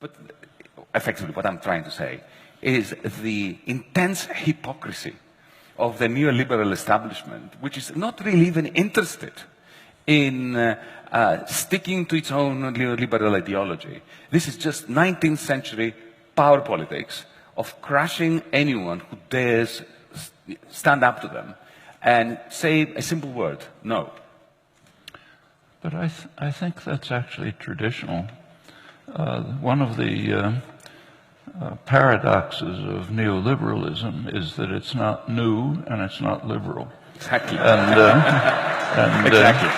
But effectively, what I'm trying to say is the intense hypocrisy of the neoliberal establishment, which is not really even interested in sticking to its own neoliberal ideology. This is just 19th century power politics of crushing anyone who dares stand up to them and say a simple word, no. But I think that's actually traditional. One of the paradoxes of neoliberalism is that it's not new and it's not liberal. Exactly. And exactly.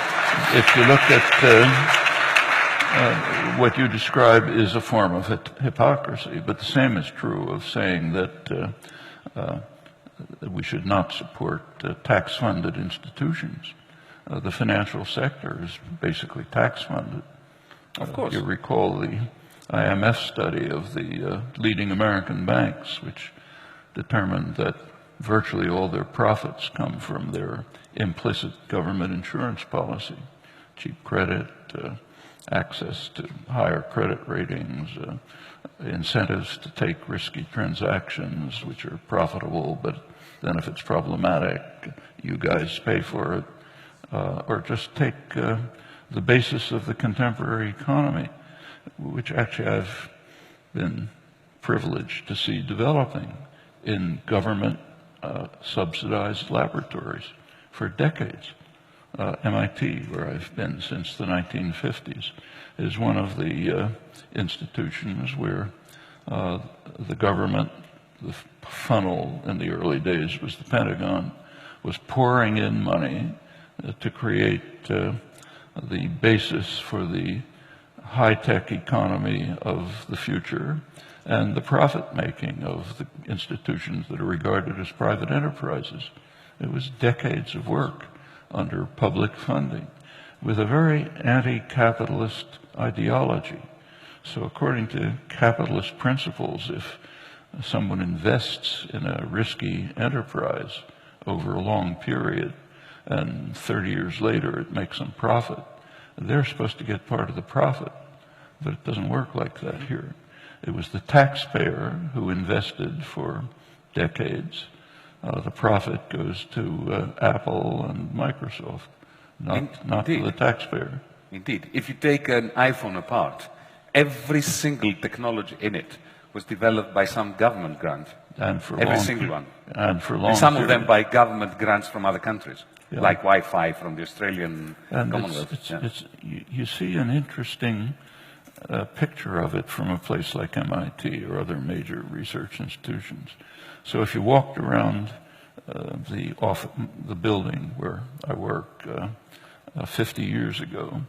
If you look at what you describe is a form of hypocrisy, but the same is true of saying that we should not support tax-funded institutions. The financial sector is basically tax-funded. Of course. You recall the IMF study of the leading American banks, which determined that virtually all their profits come from their implicit government insurance policy, cheap credit, access to higher credit ratings, incentives to take risky transactions which are profitable, but then if it's problematic, you guys pay for it. Or just take the basis of the contemporary economy, which actually I've been privileged to see developing in government subsidized laboratories for decades. MIT, where I've been since the 1950s, is one of the institutions where the government, the funnel in the early days was the Pentagon, was pouring in money to create the basis for the high-tech economy of the future and the profit-making of the institutions that are regarded as private enterprises. It was decades of work under public funding with a very anti-capitalist ideology. So according to capitalist principles, if someone invests in a risky enterprise over a long period and 30 years later it makes some profit, they're supposed to get part of the profit. But it doesn't work like that here. It was the taxpayer who invested for decades. The profit goes to Apple and Microsoft, not to the taxpayer. Indeed. If you take an iPhone apart, every single technology in it was developed by some government grant. And for every single one. And for long and some period. of them by government grants from other countries, yeah. like Wi-Fi from the Australian and Commonwealth. You see an interesting picture of it from a place like MIT or other major research institutions. So if you walked around the building where I work 50 years ago,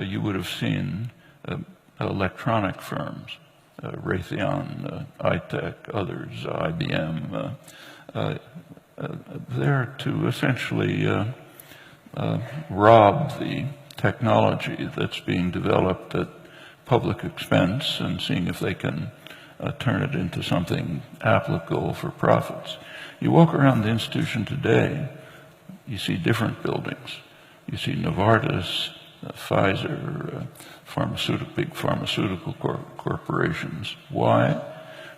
you would have seen electronic firms, Raytheon, iTech, others, IBM, there to essentially rob the technology that's being developed at public expense and seeing if they can turn it into something applicable for profits. You walk around the institution today, you see different buildings. You see Novartis, Pfizer, big pharmaceutical corporations. Why?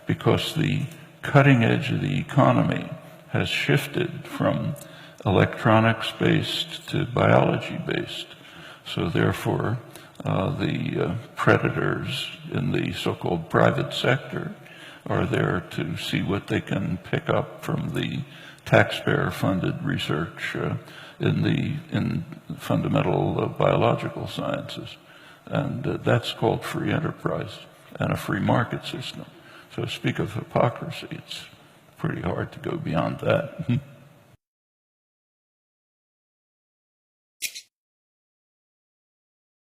Because the cutting edge of the economy has shifted from electronics-based to biology-based. So therefore, the predators in the so-called private sector are there to see what they can pick up from the taxpayer-funded research in fundamental biological sciences. And that's called free enterprise and a free market system. So speak of hypocrisy, it's pretty hard to go beyond that.